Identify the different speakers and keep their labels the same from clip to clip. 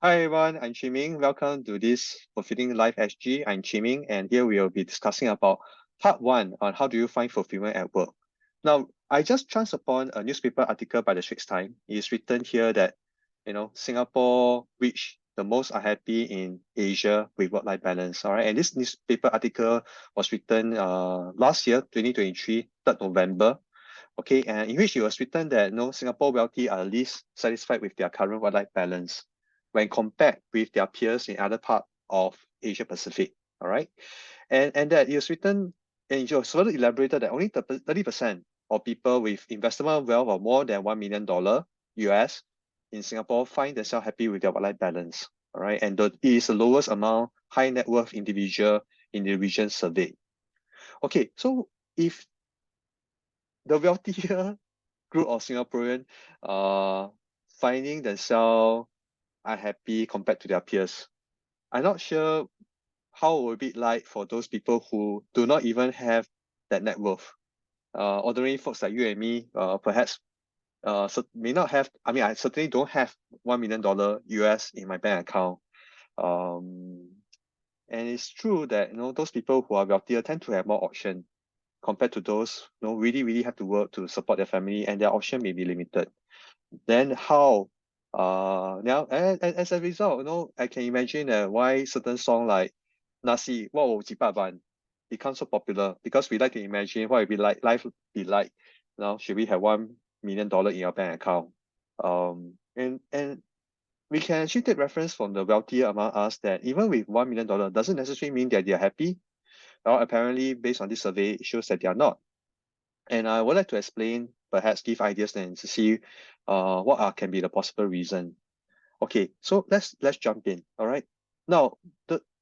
Speaker 1: Hi everyone, I'm Chiming. Welcome to this Fulfilling Life SG. I'm Chiming, and here we will be discussing about part one on how do you find fulfillment at work. Now, I just chanced upon a newspaper article by the Straits Times. It's written here that Singapore reached the most unhappy in Asia with work-life balance. All right, and this newspaper article was written last year, 2023, 3rd November. Okay, and in which it was written that Singapore wealthy are least satisfied with their current work-life balance when compared with their peers in other part of Asia Pacific. All right, and that it was written and it was further elaborated that only 30% of people with investment wealth of more than $1 million US in Singapore find themselves happy with their work-life balance. All right, and it is the lowest among high net worth individual in the region surveyed. Okay, so if the wealthier group of Singaporean finding themselves unhappy compared to their peers, I'm not sure how it would be like for those people who do not even have that net worth. Ordinary folks like you and me, perhaps may not have. I mean, I certainly don't have $1 million US in my bank account. Um, and it's true that those people who are wealthier tend to have more option compared to those really have to work to support their family, and their option may be limited. Then how now as a result, I can imagine why certain song like Nasi What Would Ban become so popular, because we like to imagine what it be like life would be like now should we have $1 million in your bank account. And we can actually take reference from the wealthier among us that even with $1 million doesn't necessarily mean that they are happy. Well, apparently based on this survey it shows that they are not. And I would like to explain, perhaps give ideas and to see what can be the possible reason. Okay, so let's jump in. All right. Now,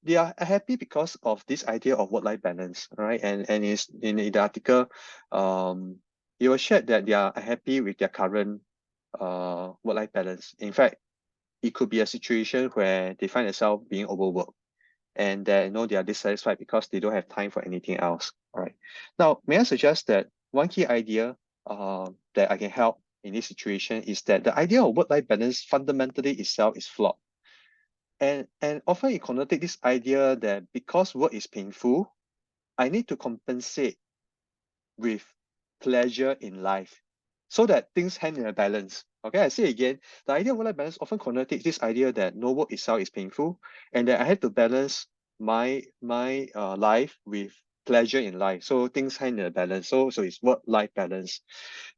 Speaker 1: they are happy because of this idea of work-life balance. All right, and is in the article, it was shared that they are happy with their current work-life balance. In fact, it could be a situation where they find themselves being overworked, and that they are dissatisfied because they don't have time for anything else. All right. Now, may I suggest that one key idea that I can help in this situation is that the idea of work-life balance fundamentally itself is flawed. And often it connotates this idea that because work is painful, I need to compensate with pleasure in life so that things hang in a balance. Okay, I say again, the idea of work-life balance often connotates this idea that no work itself is painful and that I have to balance my life with pleasure in life. So things hang in a balance. So it's work-life balance.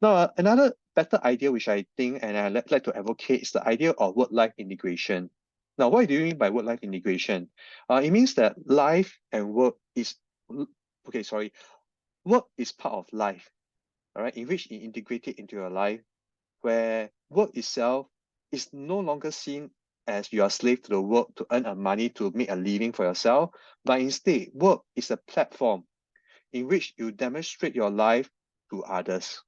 Speaker 1: Now, another better idea which I think and I like to advocate is the idea of work-life integration. Now, what do you mean by work-life integration? It means that life and work is okay, sorry, work is part of life, all right, in which it integrated into your life, where work itself is no longer seen as you are slave to the work to earn a money to make a living for yourself, but instead, work is a platform in which you demonstrate your life to others.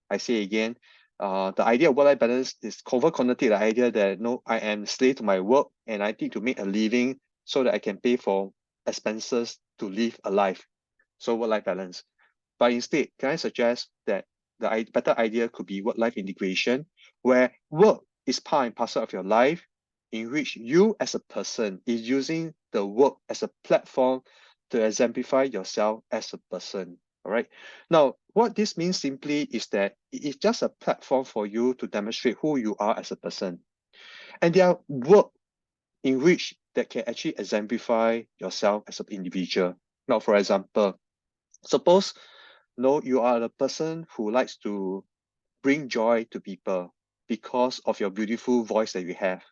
Speaker 1: I say again, the idea of work-life balance is connotated the idea that no, I am slave to my work and I need to make a living so that I can pay for expenses to live a life. So work-life balance. But instead, can I suggest that the better idea could be work-life integration, where work is part and parcel of your life, in which you as a person is using the work as a platform to exemplify yourself as a person. All right. Now, what this means simply is that it is just a platform for you to demonstrate who you are as a person. And there are work in which that can actually exemplify yourself as an individual. Now, for example, suppose you are the person who likes to bring joy to people because of your beautiful voice that you have,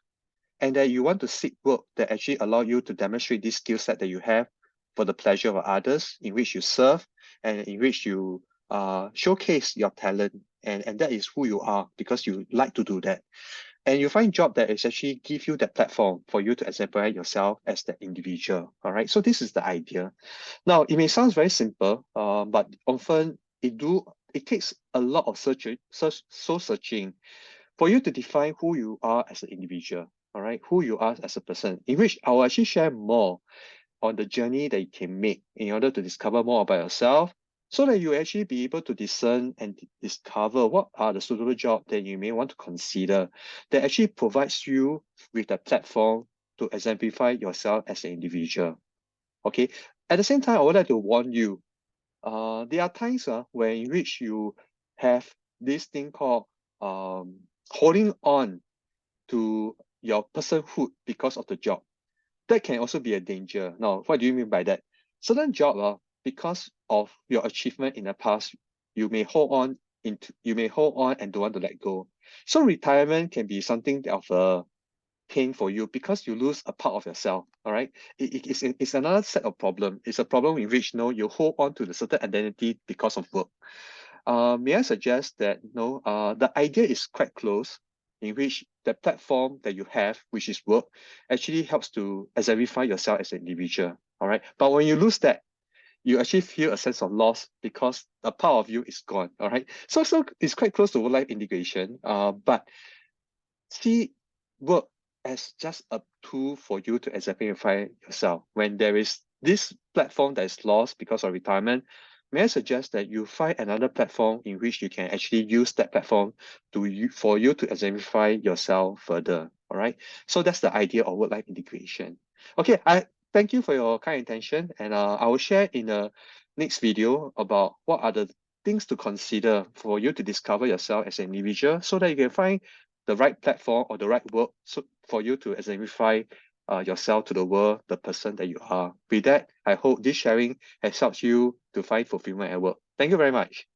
Speaker 1: and that you want to seek work that actually allow you to demonstrate this skill set that you have for the pleasure of others, in which you serve and in which you showcase your talent, and that is who you are because you like to do that. And you find job that is actually give you that platform for you to exemplify yourself as that individual. All right. So this is the idea. Now it may sound very simple, but often it takes a lot of searching for you to define who you are as an individual. All right, who you are as a person. In which I will actually share more on the journey that you can make in order to discover more about yourself, so that you actually be able to discern and discover what are the suitable jobs that you may want to consider that actually provides you with the platform to exemplify yourself as an individual. Okay. At the same time, I would like to warn you, there are times where in which you have this thing called holding on to your personhood because of the job. That can also be a danger. Now, what do you mean by that? Certain job, because of your achievement in the past, you may hold on and don't want to let go. So retirement can be something of a pain for you because you lose a part of yourself. All right, it's another set of problem. It's a problem in which you hold on to the certain identity because of work. May I suggest that the idea is quite close, in which the platform that you have, which is work, actually helps to exemplify yourself as an individual. All right, but when you lose that, you actually feel a sense of loss because a part of you is gone. All right, so it's quite close to work-life integration. But see work as just a tool for you to exemplify yourself. When there is this platform that is lost because of retirement, may I suggest that you find another platform in which you can actually use that platform for you to exemplify yourself further. All right. So that's the idea of work-life integration. Okay, I thank you for your kind intention, and I will share in the next video about what are the things to consider for you to discover yourself as an individual so that you can find the right platform or the right work for you to exemplify yourself to the world, the person that you are. With that, I hope this sharing has helped you to find fulfillment at work. Thank you very much.